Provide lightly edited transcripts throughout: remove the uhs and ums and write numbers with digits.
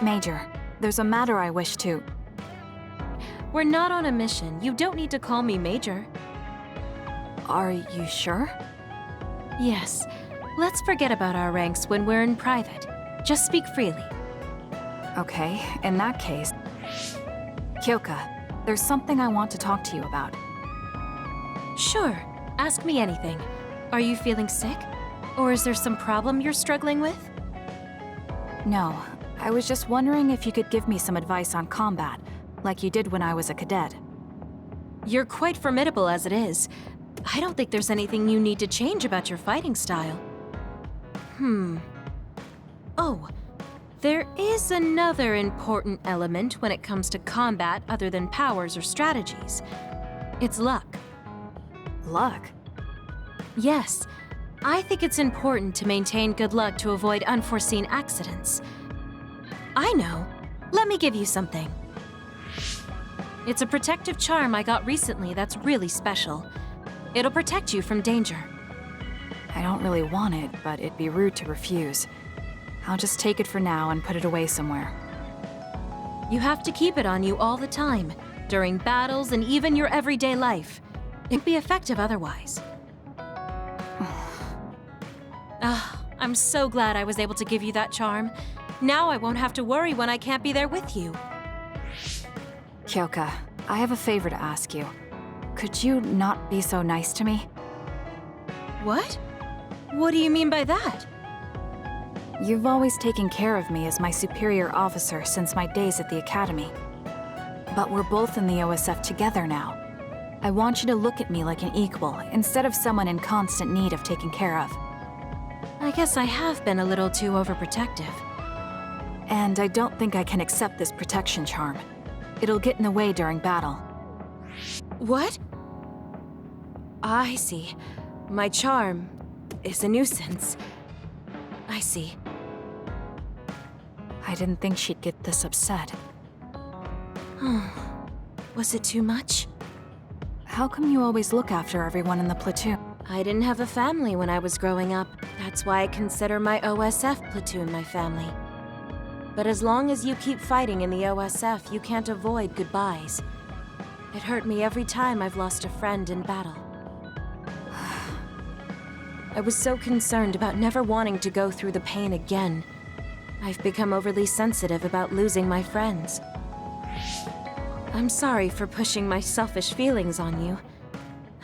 Major, there's a matter I wish to... We're not on a mission. You don't need to call me Major. Are you sure? Yes. Let's forget about our ranks when we're in private. Just speak freely. Okay, in that case... Kyoka, there's something I want to talk to you about. Sure. Ask me anything. Are you feeling sick? Or is there some problem you're struggling with? No, I was just wondering if you could give me some advice on combat, like you did when I was a cadet. You're quite formidable as it is. I don't think there's anything you need to change about your fighting style. Oh, there is another important element when it comes to combat other than powers or strategies. It's luck. Luck? Yes. I think it's important to maintain good luck to avoid unforeseen accidents. I know. Let me give you something. It's a protective charm I got recently that's really special. It'll protect you from danger. I don't really want it, but it'd be rude to refuse. I'll just take it for now and put it away somewhere. You have to keep it on you all the time, during battles and even your everyday life. It'd be effective otherwise. I'm so glad I was able to give you that charm. Now I won't have to worry when I can't be there with you. Kyoka, I have a favor to ask you. Could you not be so nice to me? What? What do you mean by that? You've always taken care of me as my superior officer since my days at the academy. But we're both in the OSF together now. I want you to look at me like an equal, instead of someone in constant need of taken care of. I guess I have been a little too overprotective. And I don't think I can accept this protection charm. It'll get in the way during battle. What? I see. My charm is a nuisance. I see. I didn't think she'd get this upset. Was it too much? How come you always look after everyone in the platoon? I didn't have a family when I was growing up. That's why I consider my OSF platoon my family. But as long as you keep fighting in the OSF, you can't avoid goodbyes. It hurt me every time I've lost a friend in battle. I was so concerned about never wanting to go through the pain again. I've become overly sensitive about losing my friends. I'm sorry for pushing my selfish feelings on you.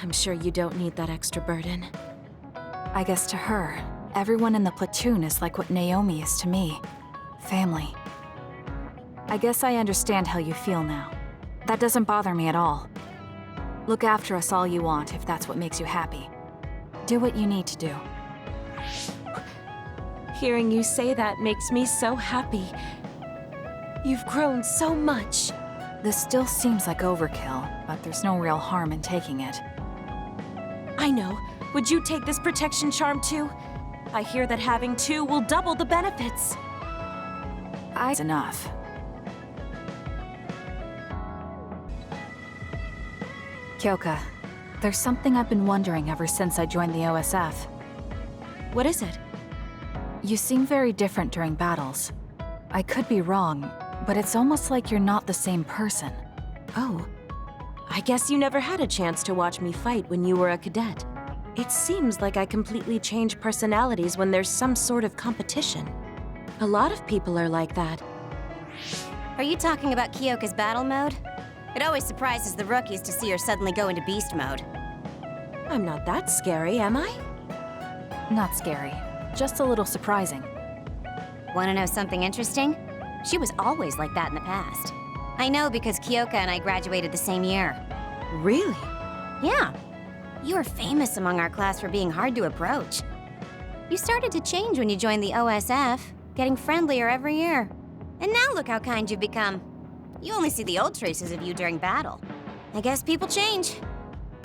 I'm sure you don't need that extra burden. I guess to her, everyone in the platoon is like what Naomi is to me. Family. I guess I understand how you feel now. That doesn't bother me at all. Look after us all you want if that's what makes you happy. Do what you need to do. Hearing you say that makes me so happy. You've grown so much. This still seems like overkill, but there's no real harm in taking it. I know. Would you take this protection charm too? I hear that having two will double the benefits. It's enough. Kyoka, there's something I've been wondering ever since I joined the OSF. What is it? You seem very different during battles. I could be wrong, but it's almost like you're not the same person. Oh. I guess you never had a chance to watch me fight when you were a cadet. It seems like I completely change personalities when there's some sort of competition. A lot of people are like that. Are you talking about Kyoka's battle mode? It always surprises the rookies to see her suddenly go into beast mode. I'm not that scary, am I? Not scary, just a little surprising. Want to know something interesting? She was always like that in the past. I know because Kyoka and I graduated the same year. Really? Yeah. You were famous among our class for being hard to approach. You started to change when you joined the OSF, getting friendlier every year. And now look how kind you've become. You only see the old traces of you during battle. I guess people change.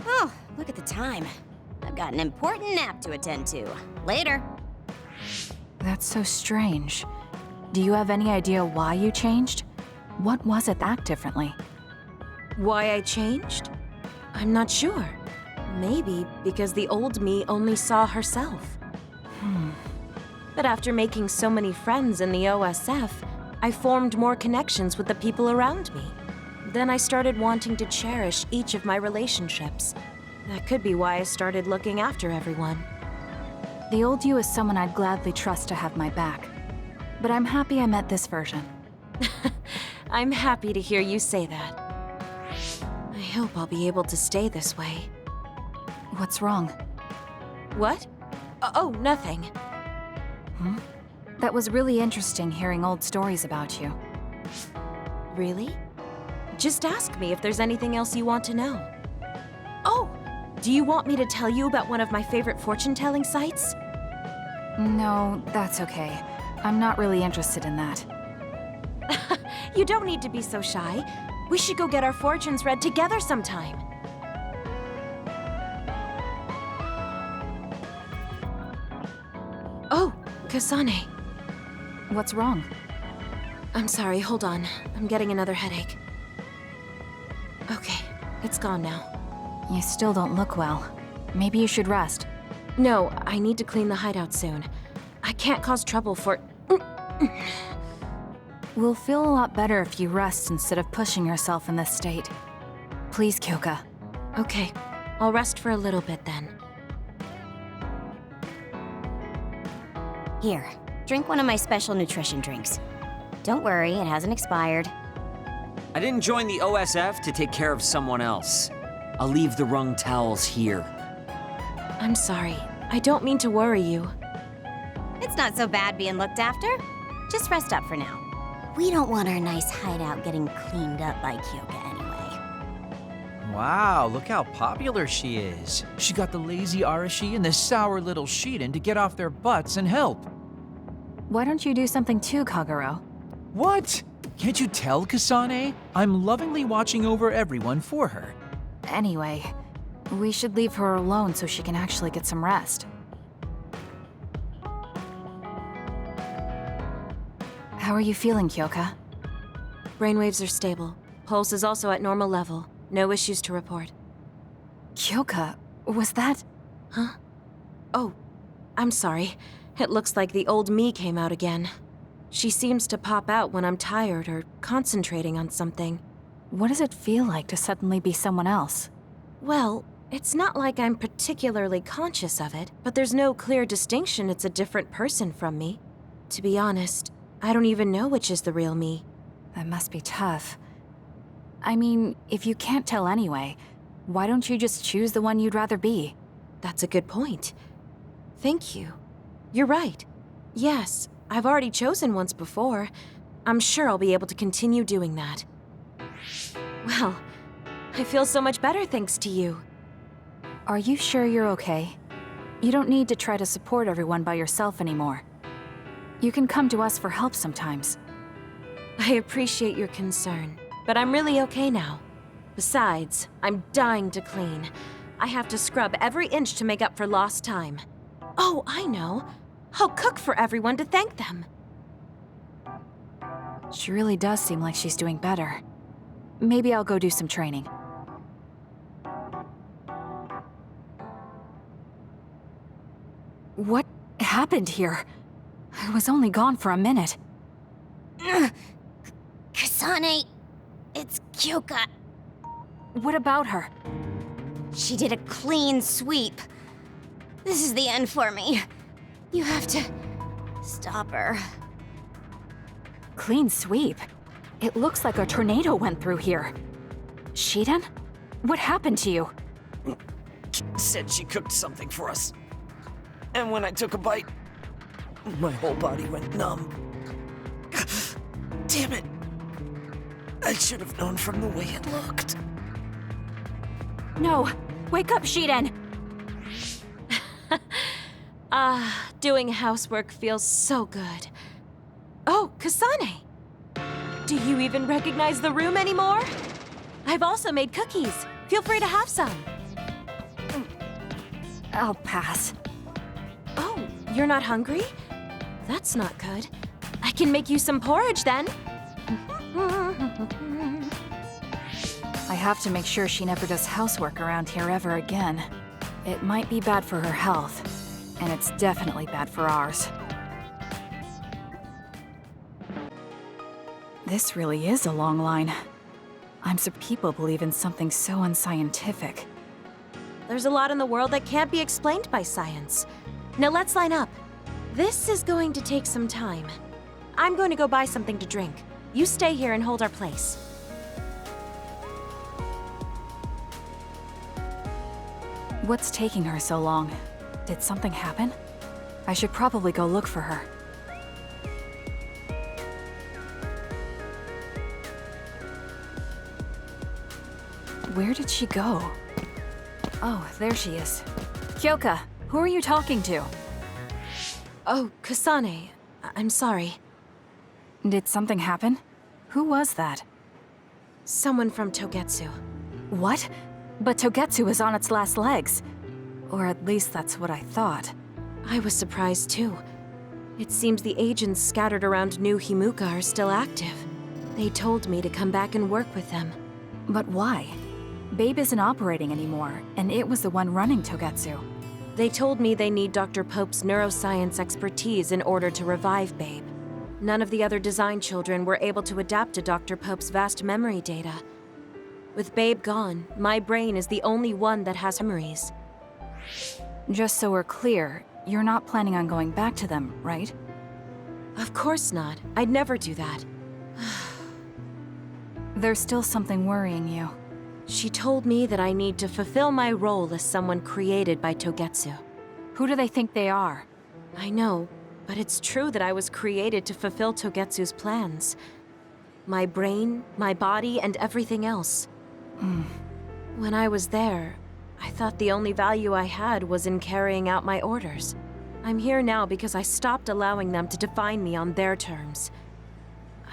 Oh, look at the time. I've got an important nap to attend to. Later. That's so strange. Do you have any idea why you changed? What was it that acted differently? Why I changed? I'm not sure. Maybe because the old me only saw herself. But after making so many friends in the OSF, I formed more connections with the people around me. Then I started wanting to cherish each of my relationships. That could be why I started looking after everyone. The old you is someone I'd gladly trust to have my back. But I'm happy I met this version. I'm happy to hear you say that. I hope I'll be able to stay this way. What's wrong? What? Oh, nothing. Hmm? That was really interesting hearing old stories about you. Really? Just ask me if there's anything else you want to know. Oh! Do you want me to tell you about one of my favorite fortune-telling sites? No, that's okay. I'm not really interested in that. You don't need to be so shy. We should go get our fortunes read together sometime. Oh, Kasane. What's wrong? I'm sorry, hold on. I'm getting another headache. Okay, it's gone now. You still don't look well. Maybe you should rest. No, I need to clean the hideout soon. I can't cause trouble for... We'll feel a lot better if you rest instead of pushing yourself in this state. Please, Kyoka. Okay, I'll rest for a little bit then. Here, drink one of my special nutrition drinks. Don't worry, it hasn't expired. I didn't join the OSF to take care of someone else. I'll leave the wrung towels here. I'm sorry. I don't mean to worry you. It's not so bad being looked after. Just rest up for now. We don't want our nice hideout getting cleaned up by Kyoka anyway. Wow, look how popular she is. She got the lazy Arashi and the sour little Shiden to get off their butts and help. Why don't you do something too, Kagero? What? Can't you tell, Kasane? I'm lovingly watching over everyone for her. Anyway, we should leave her alone so she can actually get some rest. How are you feeling, Kyoka? Brainwaves are stable. Pulse is also at normal level. No issues to report. Kyoka, was that... Huh? Oh, I'm sorry. It looks like the old me came out again. She seems to pop out when I'm tired or concentrating on something. What does it feel like to suddenly be someone else? Well, it's not like I'm particularly conscious of it, but there's no clear distinction it's a different person from me. To be honest, I don't even know which is the real me. That must be tough. I mean, if you can't tell anyway, why don't you just choose the one you'd rather be? That's a good point. Thank you. You're right. Yes, I've already chosen once before. I'm sure I'll be able to continue doing that. Well, I feel so much better thanks to you. Are you sure you're okay? You don't need to try to support everyone by yourself anymore. You can come to us for help sometimes. I appreciate your concern, but I'm really okay now. Besides, I'm dying to clean. I have to scrub every inch to make up for lost time. Oh, I know. I'll cook for everyone to thank them. She really does seem like she's doing better. Maybe I'll go do some training. What happened here? I was only gone for a minute. Kasane, it's Kyoka. What about her? She did a clean sweep. This is the end for me. You have to stop her. Clean sweep? It looks like a tornado went through here. Shiden? What happened to you? Said she cooked something for us. And when I took a bite, my whole body went numb. Damn it. I should have known from the way it looked. No! Wake up, Shiden! Doing housework feels so good. Oh, Kasane! Do you even recognize the room anymore? I've also made cookies. Feel free to have some. I'll pass. Oh, you're not hungry? That's not good. I can make you some porridge then. I have to make sure she never does housework around here ever again. It might be bad for her health, and it's definitely bad for ours. This really is a long line. I'm surprised people believe in something so unscientific. There's a lot in the world that can't be explained by science. Now let's line up. This is going to take some time. I'm going to go buy something to drink. You stay here and hold our place. What's taking her so long? Did something happen? I should probably go look for her. Where did she go? Oh, there she is. Kyoka, who are you talking to? Oh, Kasane. I'm sorry. Did something happen? Who was that? Someone from Togetsu. What? But Togetsu is on its last legs. Or at least that's what I thought. I was surprised too. It seems the agents scattered around New Himuka are still active. They told me to come back and work with them. But why? Babe isn't operating anymore, and it was the one running Togetsu. They told me they need Dr. Pope's neuroscience expertise in order to revive Babe. None of the other design children were able to adapt to Dr. Pope's vast memory data. With Babe gone, my brain is the only one that has memories. Just so we're clear, you're not planning on going back to them, right? Of course not. I'd never do that. There's still something worrying you. She told me that I need to fulfill my role as someone created by Togetsu. Who do they think they are? I know, but it's true that I was created to fulfill Togetsu's plans. My brain, my body, and everything else. When I was there, I thought the only value I had was in carrying out my orders. I'm here now because I stopped allowing them to define me on their terms.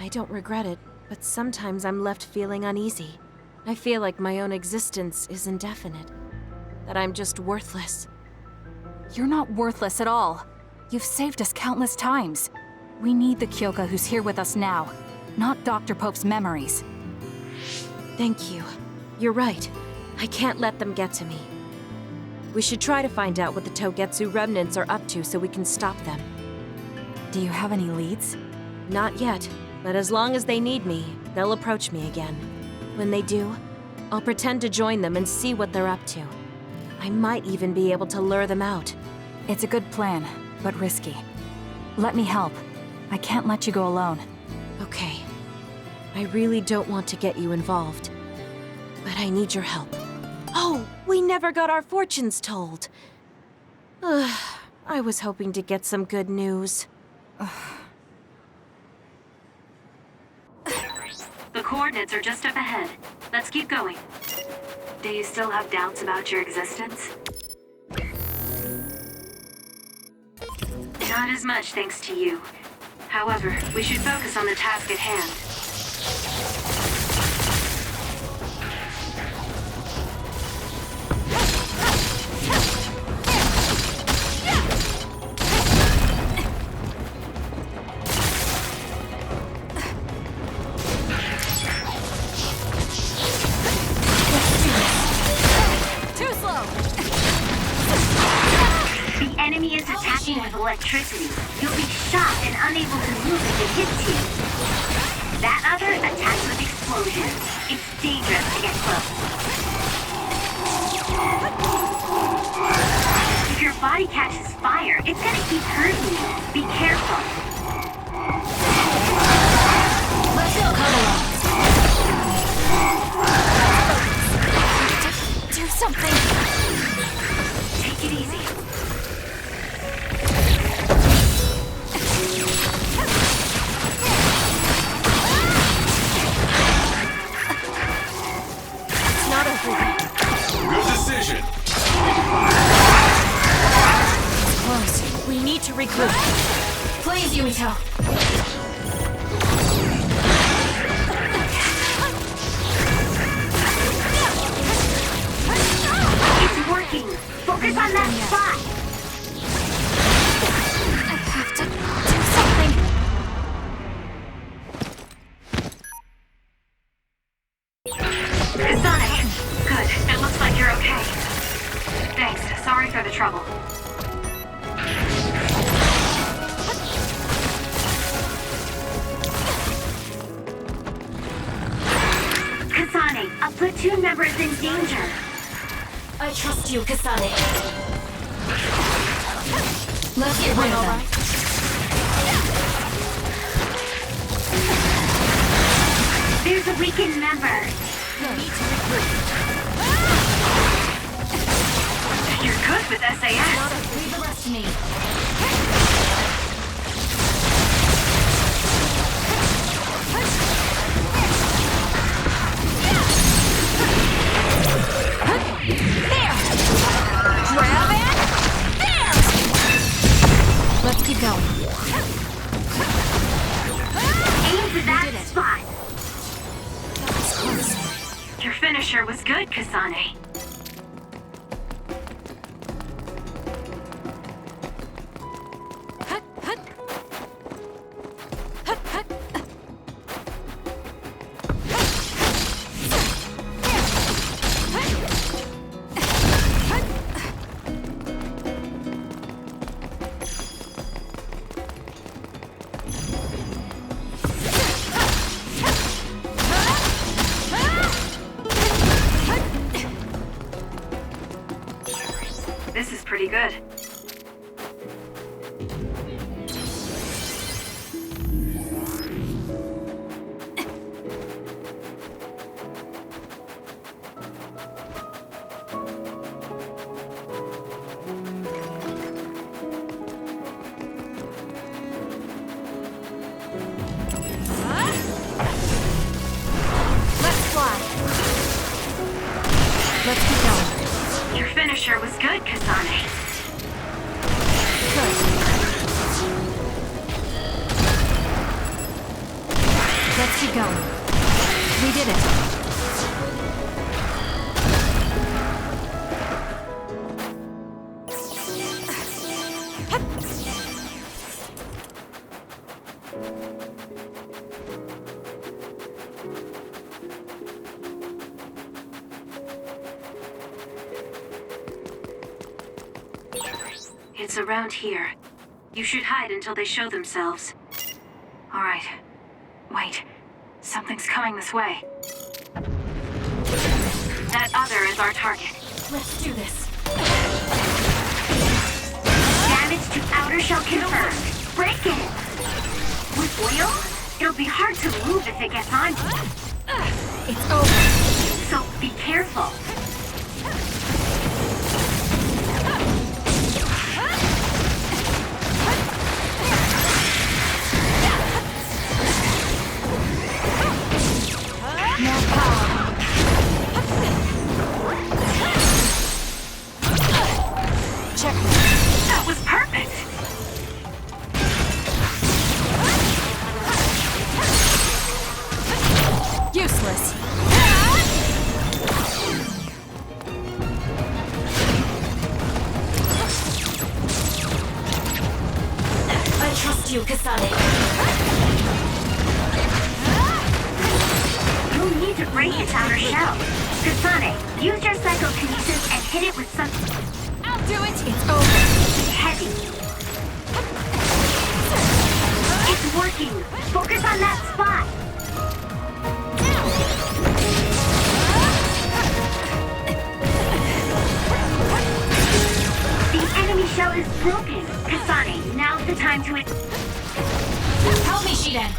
I don't regret it, but sometimes I'm left feeling uneasy. I feel like my own existence is indefinite. That I'm just worthless. You're not worthless at all. You've saved us countless times. We need the Kyoka who's here with us now, not Dr. Pope's memories. Thank you. You're right. I can't let them get to me. We should try to find out what the Togetsu remnants are up to so we can stop them. Do you have any leads? Not yet, but as long as they need me, they'll approach me again. When they do, I'll pretend to join them and see what they're up to. I might even be able to lure them out. It's a good plan, but risky. Let me help. I can't let you go alone. Okay. I really don't want to get you involved, but I need your help. Oh, we never got our fortunes told. I was hoping to get some good news. The coordinates are just up ahead. Let's keep going. Do you still have doubts about your existence? Not as much thanks to you. However, we should focus on the task at hand. With electricity, you'll be shocked and unable to move if it hits you. That other attacks with explosions. It's dangerous to get close. If your body catches fire, it's gonna keep hurting you. Be careful. Let's go, Kamala. Do something. Take it easy. Good decision. Close. We need to regroup. Please, Yumito. It's working. Focus on that spot. I have to do something. Kasane. Good. It looks like you're okay. Thanks. Sorry for the trouble. platoon member is in danger. I trust you, Kasane. Let's get rid of them. There's a weakened member. You're good with SAS. Leave the rest to me. Grab it! There! Let's keep going. Aim for that spot. Your finisher was good, Kasane. This is pretty good. Let's fly. Let's keep going. Your finisher was good, Kasane. Good. Let's keep going. We did it. It's around here. You should hide until they show themselves. All right. Wait. Something's coming this way. That other is our target. Let's do this. Damage to outer shell confirmed. Break it! With oil, it'll be hard to move if it gets on you. It's over. So be careful. More power. Check. That was perfect! Useless. I trust you, Kasane. You'll need to break its outer shell. Kasane, use your psychokinesis and hit it with something I'll do it. It's over. heavy. It's working! Focus on that spot! The enemy shell is broken! Kasane, now's the time to Help me, Shiden.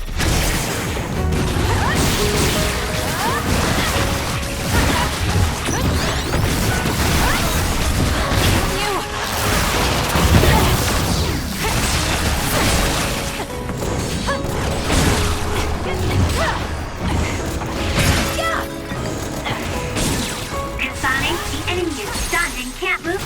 Kasane, the enemy is stunned and can't move.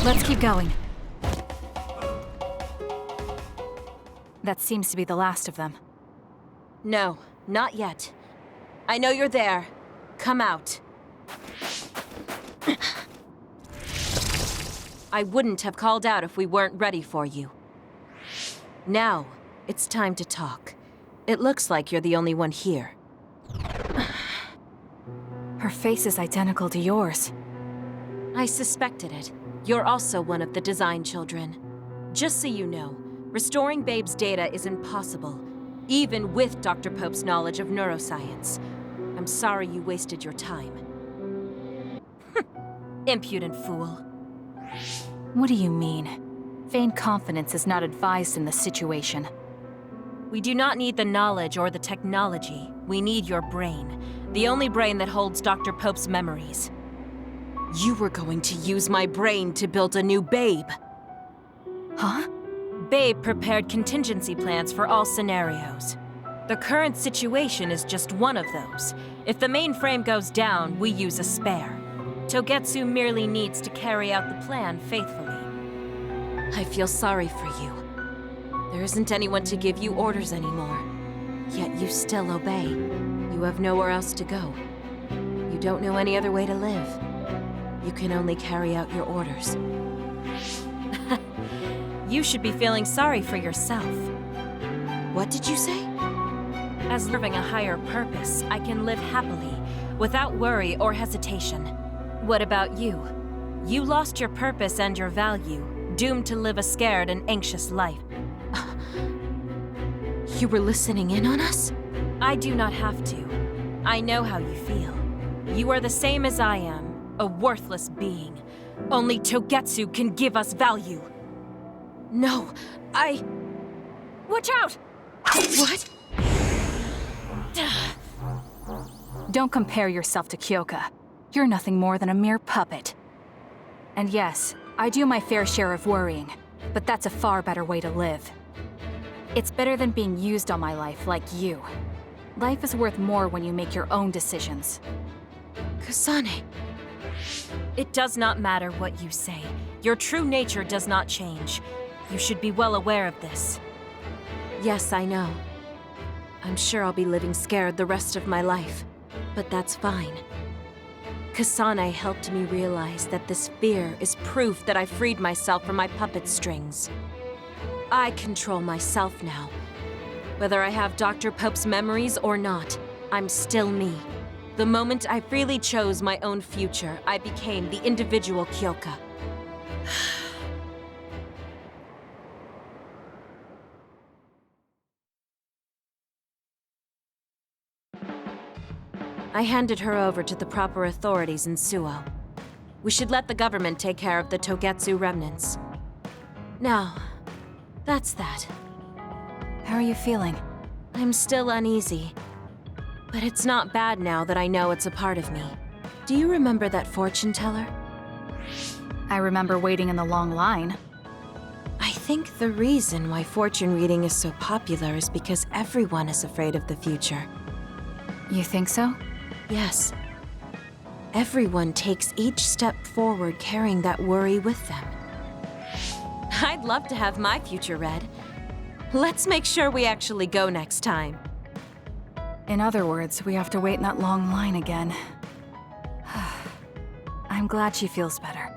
Let's keep going. That seems to be the last of them. No, not yet. I know you're there. Come out. I wouldn't have called out if we weren't ready for you. Now, it's time to talk. It looks like you're the only one here. Her face is identical to yours. I suspected it. You're also one of the design children. Just so you know, restoring Babe's data is impossible, even with Dr. Pope's knowledge of neuroscience. I'm sorry you wasted your time. Impudent fool. What do you mean? Vain confidence is not advised in this situation. We do not need the knowledge or the technology. We need your brain. The only brain that holds Dr. Pope's memories. You were going to use my brain to build a new Babe. Huh? Babe prepared contingency plans for all scenarios. The current situation is just one of those. If the mainframe goes down, we use a spare. Togetsu merely needs to carry out the plan faithfully. I feel sorry for you. There isn't anyone to give you orders anymore. Yet you still obey. You have nowhere else to go. You don't know any other way to live. You can only carry out your orders. You should be feeling sorry for yourself. What did you say? As serving a higher purpose, I can live happily, without worry or hesitation. What about you? You lost your purpose and your value, doomed to live a scared and anxious life. You were listening in on us? I do not have to. I know how you feel. You are the same as I am, a worthless being. Only Togetsu can give us value. No, Watch out! What? Don't compare yourself to Kyoka. You're nothing more than a mere puppet. And yes, I do my fair share of worrying, but that's a far better way to live. It's better than being used on my life like you. Life is worth more when you make your own decisions. Kasane. It does not matter what you say. Your true nature does not change. You should be well aware of this. Yes, I know. I'm sure I'll be living scared the rest of my life, but that's fine. Kasane helped me realize that this fear is proof that I freed myself from my puppet strings. I control myself now. Whether I have Dr. Pope's memories or not, I'm still me. The moment I freely chose my own future, I became the individual Kyoka. I handed her over to the proper authorities in Suo. We should let the government take care of the Togetsu remnants. Now, that's that. How are you feeling? I'm still uneasy. But it's not bad now that I know it's a part of me. Do you remember that fortune teller? I remember waiting in the long line. I think the reason why fortune reading is so popular is because everyone is afraid of the future. You think so? Yes. Everyone takes each step forward carrying that worry with them. I'd love to have my future read. Let's make sure we actually go next time. In other words, we have to wait in that long line again. I'm glad she feels better.